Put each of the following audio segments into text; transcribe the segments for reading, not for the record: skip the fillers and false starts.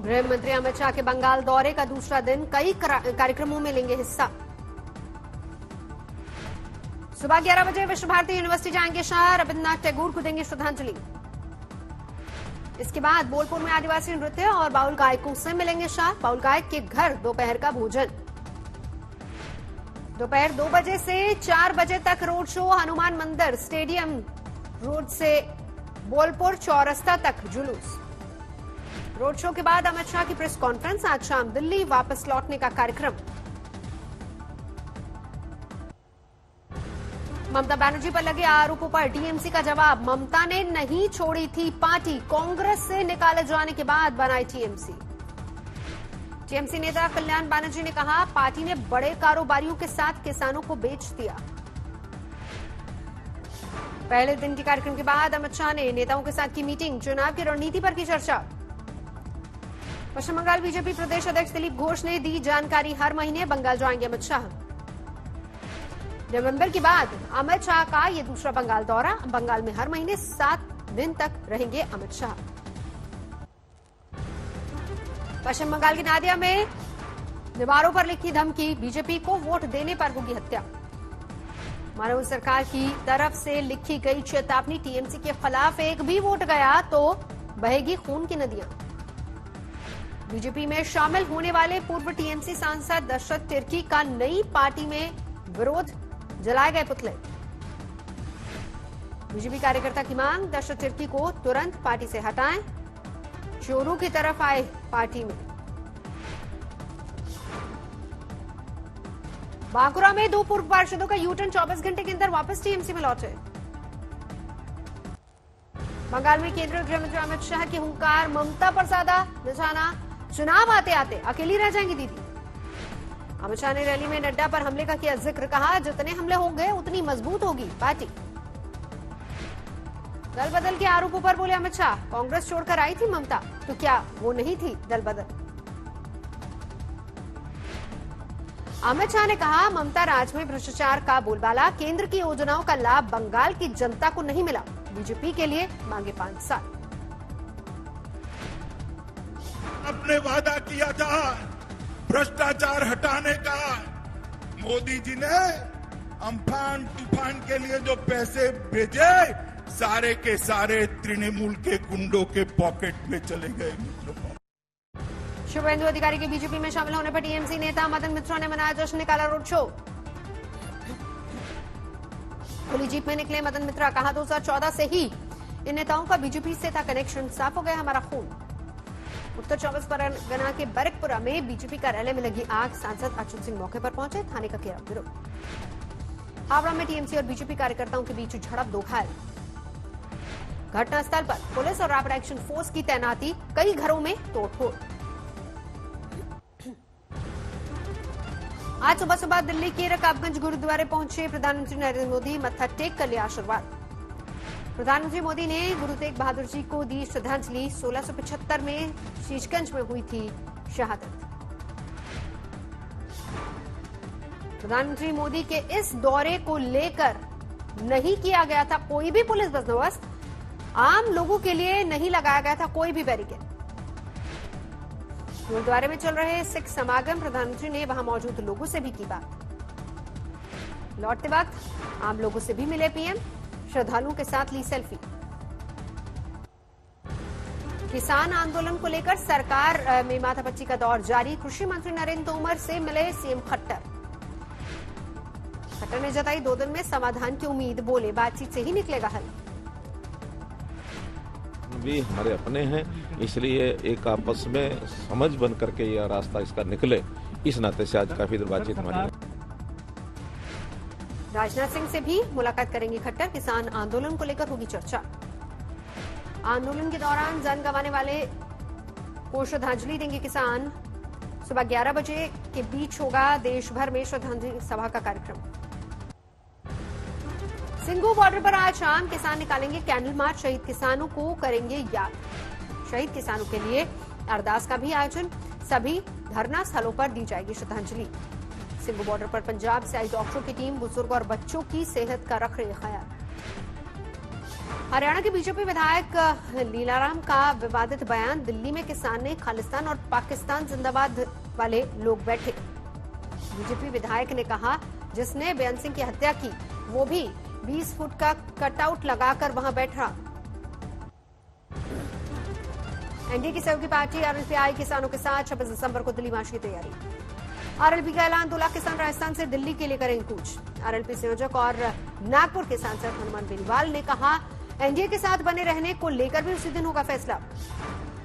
गृह मंत्री अमित शाह के बंगाल दौरे का दूसरा दिन, कई कार्यक्रमों में लेंगे हिस्सा। सुबह 11 बजे विश्व भारती यूनिवर्सिटी जाएंगे शाह, रविन्द्रनाथ टैगोर को देंगे श्रद्धांजलि। इसके बाद बोलपुर में आदिवासी नृत्य और बाउल गायकों से मिलेंगे शाह। बाउल गायक के घर दोपहर का भोजन। दोपहर 2 बजे से 4 बजे तक रोड शो, हनुमान मंदिर स्टेडियम रोड से बोलपुर चौरस्ता तक जुलूस। रोड शो के बाद अमित शाह की प्रेस कॉन्फ्रेंस। आज शाम दिल्ली वापस लौटने का कार्यक्रम। ममता बनर्जी पर लगे आरोपों पर टीएमसी का जवाब। ममता ने नहीं छोड़ी थी पार्टी, कांग्रेस से निकाले जाने के बाद बनाई टीएमसी। टीएमसी नेता कल्याण बनर्जी ने कहा, पार्टी ने बड़े कारोबारियों के साथ किसानों को बेच दिया। पहले दिन के कार्यक्रम के बाद अमित शाह ने नेताओं के साथ की मीटिंग, चुनाव की रणनीति पर की चर्चा। पश्चिम बंगाल बीजेपी प्रदेश अध्यक्ष दिलीप घोष ने दी जानकारी, हर महीने बंगाल जाएंगे अमित शाह। नवंबर के बाद अमित शाह का ये दूसरा बंगाल दौरा। बंगाल में हर महीने 7 दिन तक रहेंगे अमित शाह। पश्चिम बंगाल की नादिया में दीवारों पर लिखी धमकी, बीजेपी को वोट देने पर होगी हत्या। मानव सरकार की तरफ से लिखी गई चेतावनी, टीएमसी के खिलाफ एक भी वोट गया तो बहेगी खून की नदियां। बीजेपी में शामिल होने वाले पूर्व टीएमसी सांसद दशरथ तिर्की का नई पार्टी में विरोध, जलाए गए पुतले। बीजेपी कार्यकर्ता की मांग, दशरथ तिर्की को तुरंत पार्टी से हटाएं। चोरों की तरफ आए पार्टी में। बांकुरा में 2 पूर्व पार्षदों का यूटर्न, 24 घंटे के अंदर वापस टीएमसी में लौटे। बंगाल में केंद्रीय गृह मंत्री अमित शाह की हुंकार, ममता पर साधा निशाना, चुनाव आते आते अकेली रह जाएंगी दीदी। अमित शाह ने रैली में नड्डा पर हमले का किया जिक्र, कहा जितने हमले होंगे उतनी मजबूत होगी पार्टी। दल बदल के आरोपों पर बोले अमित शाह, कांग्रेस छोड़कर आई थी ममता, तो क्या वो नहीं थी दल बदल। अमित शाह ने कहा, ममता राज में भ्रष्टाचार का बोलबाला, केंद्र की योजनाओं का लाभ बंगाल की जनता को नहीं मिला, बीजेपी के लिए मांगे 5 साल। आपने वादा किया था भ्रष्टाचार हटाने का, मोदी जी ने अम्फान तूफान के लिए जो पैसे भेजे, सारे के सारे तृणमूल के गुंडों के पॉकेट में चले गए। शुभेंदु अधिकारी के बीजेपी में शामिल होने पर टीएमसी नेता मदन मित्रा ने मनाया जश्न, निकाला रोड शो। खुली जीप में निकले मदन मित्रा, कहा 2014 से ही इन नेताओं का बीजेपी से था कनेक्शन, साफ हो गया हमारा खून। उत्तर 24 परगना के बैरकपुरा में बीजेपी कार्यालय में लगी आग, सांसद अच्युत सिंह मौके पर पहुंचे, थाने का किया विरोध। हावड़ा में टीएमसी और बीजेपी कार्यकर्ताओं के बीच झड़प, 2 घायल। घटनास्थल पर पुलिस और रैपिड एक्शन फोर्स की तैनाती, कई घरों में तोड़फोड़। आज सुबह दिल्ली के रकाबगंज गुरुद्वारे पहुंचे प्रधानमंत्री नरेंद्र मोदी, मत्था टेक कर लिया आशीर्वाद। प्रधानमंत्री मोदी ने गुरु तेग बहादुर जी को दी श्रद्धांजलि। 1675 में शीशगंज में हुई थी शहादत। प्रधानमंत्री मोदी के इस दौरे को लेकर नहीं किया गया था कोई भी पुलिस बंदोबस्त, आम लोगों के लिए नहीं लगाया गया था कोई भी बैरिकेड। गुरुद्वारे में चल रहे सिख समागम, प्रधानमंत्री ने वहां मौजूद लोगों से भी की बात। लौटते वक्त आम लोगों से भी मिले पीएम, श्रद्धालुओं के साथ ली सेल्फी। किसान आंदोलन को लेकर सरकार में माथापच्ची का दौर जारी। कृषि मंत्री नरेंद्र तोमर से मिले सीएम खट्टर। खट्टर ने जताई 2 दिन में समाधान की उम्मीद, बोले बातचीत से ही निकलेगा हल। भी हमारे अपने हैं, इसलिए एक आपस में समझ बन करके यह रास्ता इसका निकले, इस नाते से आज काफी देर बातचीत हमारी। राजनाथ सिंह से भी मुलाकात करेंगे खट्टर, किसान आंदोलन को लेकर होगी चर्चा। आंदोलन के दौरान जान गंवाने वाले को श्रद्धांजलि देंगे किसान। सुबह 11 बजे के बीच होगा देश भर में श्रद्धांजलि सभा का कार्यक्रम। सिंघू बॉर्डर पर आज शाम किसान निकालेंगे कैंडल मार्च, शहीद किसानों को करेंगे याद। शहीद किसानों के लिए अरदास का भी आयोजन, सभी धरना स्थलों पर दी जाएगी श्रद्धांजलि। सिंघू बॉर्डर पर पंजाब से आई डॉक्टरों की टीम बुजुर्ग और बच्चों की सेहत का रख रही ख्याल। हरियाणा के बीजेपी विधायक लीलाराम का विवादित बयान, दिल्ली में किसान ने खालिस्तान और पाकिस्तान जिंदाबाद वाले लोग बैठे। बीजेपी विधायक ने कहा, जिसने बेअंत सिंह की हत्या की वो भी 20 फुट का कटआउट लगाकर वहां बैठा। एनडीए की सहयोगी पार्टी आरएलपी आई किसानों के साथ 26 दिसंबर को दिल्ली मार्च की तैयारी। आरएलपी का ऐलान, 2 लाख किसान राजस्थान से दिल्ली के लिए करेंगे कूच। आरएलपी संयोजक और नागपुर के सांसद हनुमान बेनीवाल ने कहा, एनडीए के साथ बने रहने को लेकर भी उसी दिन होगा फैसला।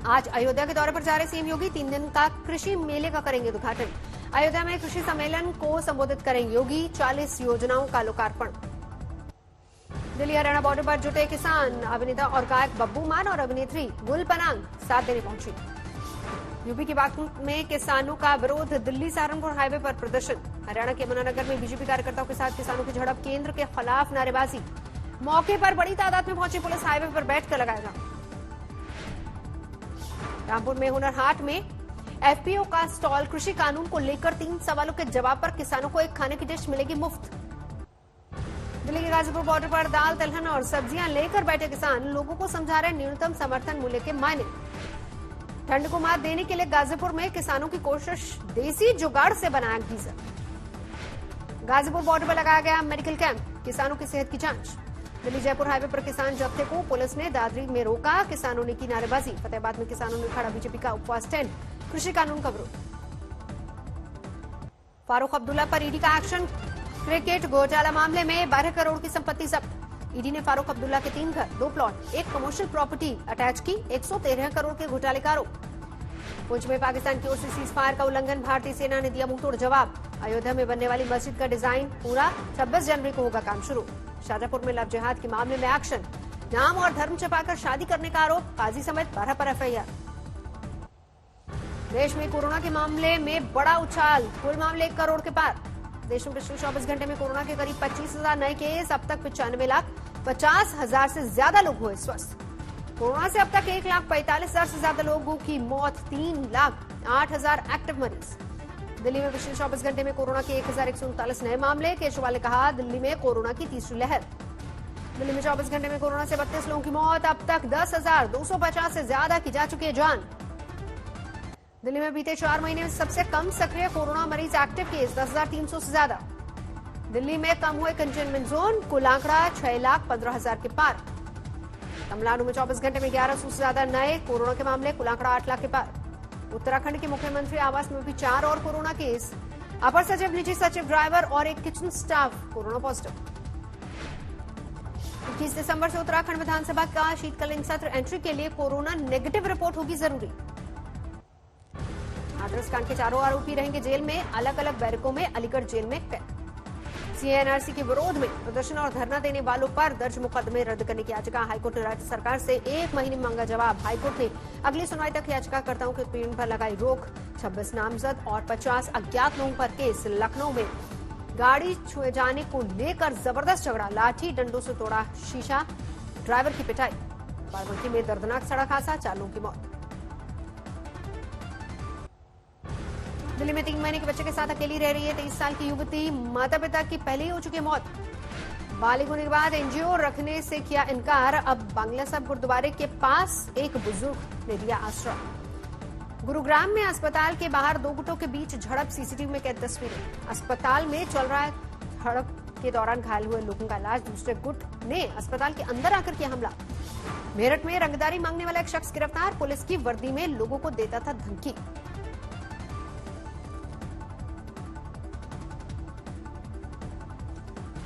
आज अयोध्या के दौरे पर जा रहे सीएम योगी 3 दिन का कृषि मेले का करेंगे उद्घाटन। अयोध्या में कृषि सम्मेलन को संबोधित करेंगे योगी, 40 योजनाओं का लोकार्पण। दिल्ली हरियाणा बॉर्डर पर जुटे किसान, अभिनेता और गायक बब्बू मान और अभिनेत्री गुल पनांग साथ देने पहुंची। यूपी के बागपत में किसानों का विरोध, दिल्ली सहारनपुर हाईवे पर प्रदर्शन। हरियाणा के यमुनानगर में बीजेपी कार्यकर्ताओं के साथ किसानों की झड़प, केंद्र के खिलाफ नारेबाजी। मौके पर बड़ी तादाद में पहुंची पुलिस, हाईवे पर बैठकर लगाएगा। रामपुर में हुनर हाट में एफपीओ का स्टॉल, कृषि कानून को लेकर 3 सवालों के जवाब पर किसानों को एक खाने की डिश मिलेगी मुफ्त। दिल्ली के गाजीपुर बॉर्डर पर दाल, तिलहन और सब्जियां लेकर बैठे किसान, लोगों को समझा रहे न्यूनतम समर्थन मूल्य के मायने। ठंड को मात देने के लिए गाजीपुर में किसानों की कोशिश, देसी जुगाड़ से बनाया गीजर। गाजीपुर बॉर्डर पर लगाया गया मेडिकल कैंप, किसानों की सेहत की जांच। दिल्ली जयपुर हाईवे पर किसान जत्थे को पुलिस ने दादरी में रोका, किसानों ने की नारेबाजी। फतेहाबाद में किसानों ने खड़ा बीजेपी का उपवास टेंट, कृषि कानून का विरोध। फारूक अब्दुल्ला पर ईडी का एक्शन, क्रिकेट घोटाला मामले में 12 करोड़ की संपत्ति जब्त। ईडी ने फारूक अब्दुल्ला के 3 घर, 2 प्लॉट, 1 कमर्शियल प्रॉपर्टी अटैच की। 113 करोड़ के घोटाले का आरोप। पुंछ में पाकिस्तान की ओर से सीज फायर का उल्लंघन, भारतीय सेना ने दिया मुंहतोड़ जवाब। अयोध्या में बनने वाली मस्जिद का डिजाइन पूरा, 26 जनवरी को होगा काम शुरू। शाजापुर में लव जिहाद के मामले में एक्शन, नाम और धर्म छिपाकर शादी करने का आरोप, काजी समेत 12 पर एफआईआर। देश में कोरोना के मामले में बड़ा उछाल, कुल मामले 1 करोड़ के पार। देश में पिछले 24 घंटे में कोरोना के करीब 25,000 नए केस, अब तक 95,50,000 से ज्यादा लोग हुए स्वस्थ। कोरोना से अब तक 1,45,000 से ज्यादा लोगों की मौत, 3,08,000 एक्टिव मरीज। दिल्ली में पिछले 24 घंटे में कोरोना के 1,139 नए मामले। केजरीवाल ने कहा, दिल्ली में कोरोना की तीसरी लहर। दिल्ली में 24 घंटे में कोरोना से 32 लोगों की मौत, अब तक 10,250 से ज्यादा की जा चुकी है जान। दिल्ली में बीते 4 महीने में सबसे कम सक्रिय कोरोना मरीज, एक्टिव केस 10,300 से ज्यादा। दिल्ली में कम हुए कंटेनमेंट जोन, कुल आंकड़ा 6,15,000 के पार। तमिलनाडु में 24 घंटे में 1100 से ज्यादा नए कोरोना के मामले, कुल आंकड़ा 8 लाख के पार। उत्तराखंड के मुख्यमंत्री आवास में भी 4 और कोरोना केस। अपर सचिव, निजी सचिव, ड्राइवर और एक किचन स्टाफ कोरोना पॉजिटिव। 21 दिसंबर से उत्तराखंड विधानसभा का शीतकालीन सत्र, एंट्री के लिए कोरोना नेगेटिव रिपोर्ट होगी जरूरी। हाथरस कांड के 4 आरोपी रहेंगे जेल में, अलग अलग बैरकों में, अलीगढ़ जेल में कैद। सीएनआरसी के विरोध में प्रदर्शन और धरना देने वालों पर दर्ज मुकदमे रद्द करने की याचिका, हाईकोर्ट ने राज्य सरकार से 1 महीने में मांगा जवाब। हाईकोर्ट ने अगली सुनवाई तक याचिकाकर्ताओं के उत्पीड़न पर लगाई रोक। 26 नामजद और 50 अज्ञात लोगों पर केस। लखनऊ में गाड़ी छुए जाने को लेकर जबरदस्त झगड़ा, लाठी डंडों से तोड़ा शीशा, ड्राइवर की पिटाई। बाराबंकी में दर्दनाक सड़क हादसा, 4 लोगों की मौत। दिल्ली में 3 महीने के बच्चे के साथ अकेली रह रही है 23 साल की युवती, माता पिता की पहले ही हो चुकी मौत। बालिग होने के बाद एनजीओ रखने से किया इनकार, अब बांग्ला साहब गुरुद्वारे के पास एक बुजुर्ग ने दिया आश्रय। गुरुग्राम में अस्पताल के बाहर 2 गुटों के बीच झड़प, सीसीटीवी में कैद तस्वीरें। अस्पताल में चल रहा है झड़प के दौरान घायल हुए लोगों का इलाज, दूसरे गुट ने अस्पताल के अंदर आकर किया हमला। मेरठ में रंगदारी मांगने वाला एक शख्स गिरफ्तार, पुलिस की वर्दी में लोगों को देता था धमकी।